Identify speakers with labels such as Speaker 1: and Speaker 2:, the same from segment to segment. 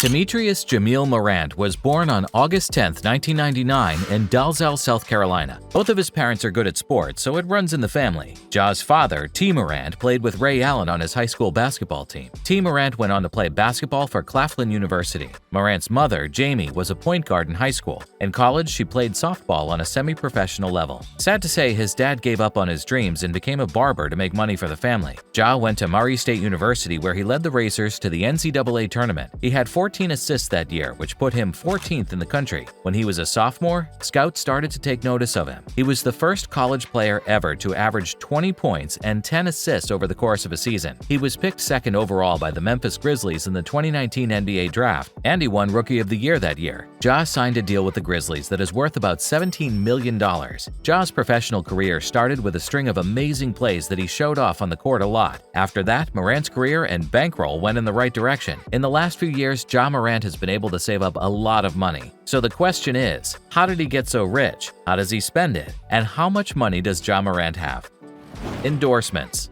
Speaker 1: Demetrius Jamil Morant was born on August 10, 1999 in Dalzell, South Carolina. Both of his parents are good at sports, so it runs in the family. Ja's father, T. Morant, played with Ray Allen on his high school basketball team. T. Morant went on to play basketball for Claflin University. Morant's mother, Jamie, was a point guard in high school. In college, she played softball on a semi-professional level. Sad to say, his dad gave up on his dreams and became a barber to make money for the family. Ja went to Murray State University, where he led the Racers to the NCAA tournament. He had 14 assists that year, which put him 14th in the country. When he was a sophomore, scouts started to take notice of him. He was the first college player ever to average 20 points and 10 assists over the course of a season. He was picked second overall by the Memphis Grizzlies in the 2019 NBA draft, and he won Rookie of the Year that year. Ja signed a deal with the Grizzlies that is worth about $17 million. Ja's professional career started with a string of amazing plays that he showed off on the court a lot. After that, Morant's career and bankroll went in the right direction. In the last few years, Ja Morant has been able to save up a lot of money. So the question is, how did he get so rich? How does he spend it? And how much money does Ja Morant have? Endorsements.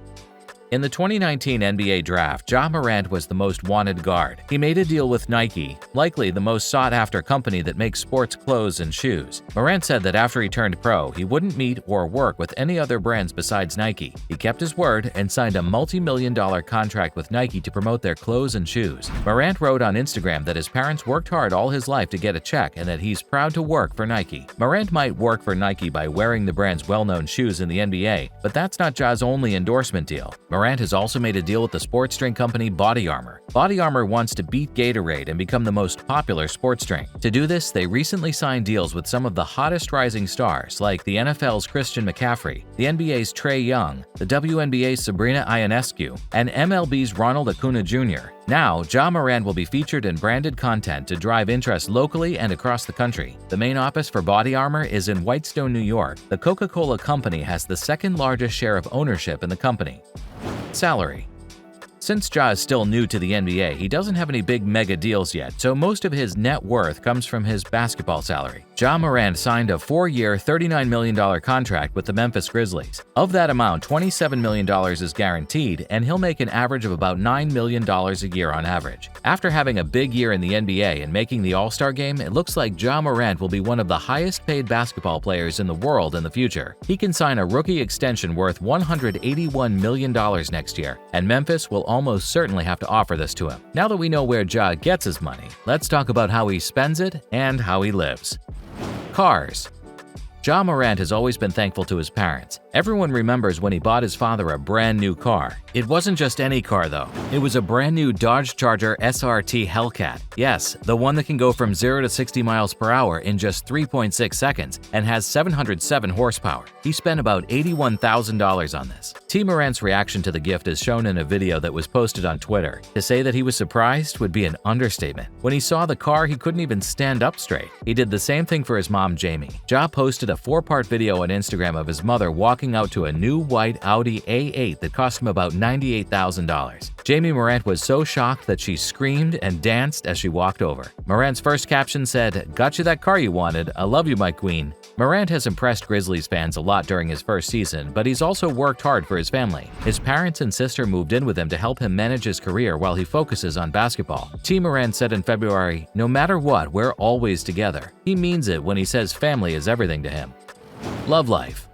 Speaker 1: In the 2019 NBA draft, Ja Morant was the most wanted guard. He made a deal with Nike, likely the most sought-after company that makes sports clothes and shoes. Morant said that after he turned pro, he wouldn't meet or work with any other brands besides Nike. He kept his word and signed a multi-million-dollar contract with Nike to promote their clothes and shoes. Morant wrote on Instagram that his parents worked hard all his life to get a check and that he's proud to work for Nike. Morant might work for Nike by wearing the brand's well-known shoes in the NBA, but that's not Ja's only endorsement deal. Morant has also made a deal with the sports drink company Body Armor. Body Armor wants to beat Gatorade and become the most popular sports drink. To do this, they recently signed deals with some of the hottest rising stars, like the NFL's Christian McCaffrey, the NBA's Trae Young, the WNBA's Sabrina Ionescu, and MLB's Ronald Acuna Jr. Now, Ja Morant will be featured in branded content to drive interest locally and across the country. The main office for Body Armor is in Whitestone, New York. The Coca-Cola Company has the second largest share of ownership in the company. Salary. Since Ja is still new to the NBA, he doesn't have any big mega deals yet, so most of his net worth comes from his basketball salary. Ja Morant signed a 4-year, $39 million contract with the Memphis Grizzlies. Of that amount, $27 million is guaranteed, and he'll make an average of about $9 million a year on average. After having a big year in the NBA and making the All-Star game, it looks like Ja Morant will be one of the highest-paid basketball players in the world in the future. He can sign a rookie extension worth $181 million next year, and Memphis will almost certainly have to offer this to him. Now that we know where Ja gets his money, let's talk about how he spends it and how he lives. Cars. Ja Morant has always been thankful to his parents. Everyone remembers when he bought his father a brand new car. It wasn't just any car though. It was a brand new Dodge Charger SRT Hellcat. Yes, the one that can go from 0 to 60 miles per hour in just 3.6 seconds and has 707 horsepower. He spent about $81,000 on this. T. Morant's reaction to the gift is shown in a video that was posted on Twitter. To say that he was surprised would be an understatement. When he saw the car, he couldn't even stand up straight. He did the same thing for his mom, Jamie. Ja posted a 4-part video on Instagram of his mother walking out to a new white Audi A8 that cost him about $98,000. Jamie Morant was so shocked that she screamed and danced as she walked over. Morant's first caption said, "Got you that car you wanted. I love you, my queen." Morant has impressed Grizzlies fans a lot during his first season, but he's also worked hard for his family. His parents and sister moved in with him to help him manage his career while he focuses on basketball. T. Morant said in February, "No matter what, we're always together." He means it when he says family is everything to him. Love life.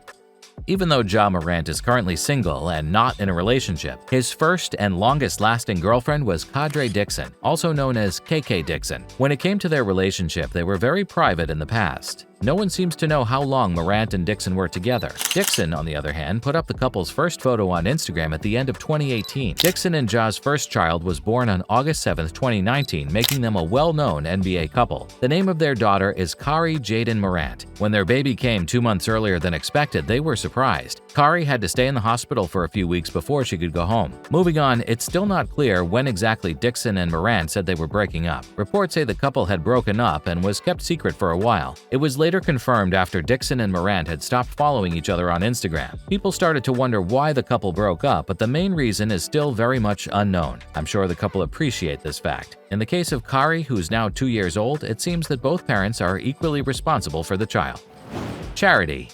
Speaker 1: Even though Ja Morant is currently single and not in a relationship, his first and longest-lasting girlfriend was Kadre Dixon, also known as KK Dixon. When it came to their relationship, they were very private in the past. No one seems to know how long Morant and Dixon were together. Dixon, on the other hand, put up the couple's first photo on Instagram at the end of 2018. Dixon and Ja's first child was born on August 7, 2019, making them a well-known NBA couple. The name of their daughter is Kari Jaden Morant. When their baby came 2 months earlier than expected, they were surprised. Kari had to stay in the hospital for a few weeks before she could go home. Moving on, it's still not clear when exactly Dixon and Morant said they were breaking up. Reports say the couple had broken up and was kept secret for a while. It was later confirmed after Dixon and Morant had stopped following each other on Instagram. People started to wonder why the couple broke up, but the main reason is still very much unknown. I'm sure the couple appreciate this fact. In the case of Kari, who's now 2 years old, it seems that both parents are equally responsible for the child. Charity.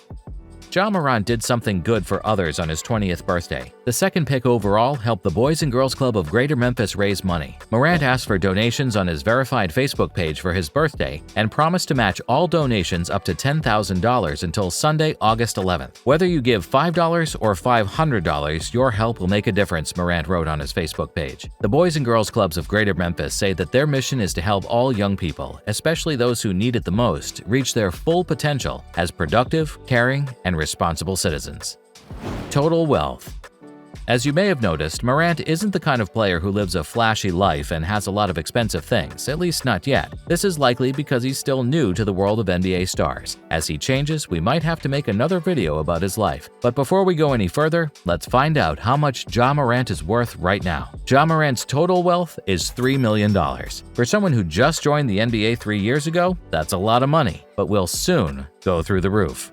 Speaker 1: Ja Morant did something good for others on his 20th birthday. The second pick overall helped the Boys and Girls Club of Greater Memphis raise money. Morant asked for donations on his verified Facebook page for his birthday and promised to match all donations up to $10,000 until Sunday, August 11th. Whether you give $5 or $500, your help will make a difference, Morant wrote on his Facebook page. The Boys and Girls Clubs of Greater Memphis say that their mission is to help all young people, especially those who need it the most, reach their full potential as productive, caring, and responsible citizens. Total wealth. As you may have noticed, Morant isn't the kind of player who lives a flashy life and has a lot of expensive things, at least not yet. This is likely because he's still new to the world of NBA stars. As he changes, we might have to make another video about his life. But before we go any further, let's find out how much Ja Morant is worth right now. Ja Morant's total wealth is $3 million. For someone who just joined the NBA 3 years ago, that's a lot of money, but will soon go through the roof.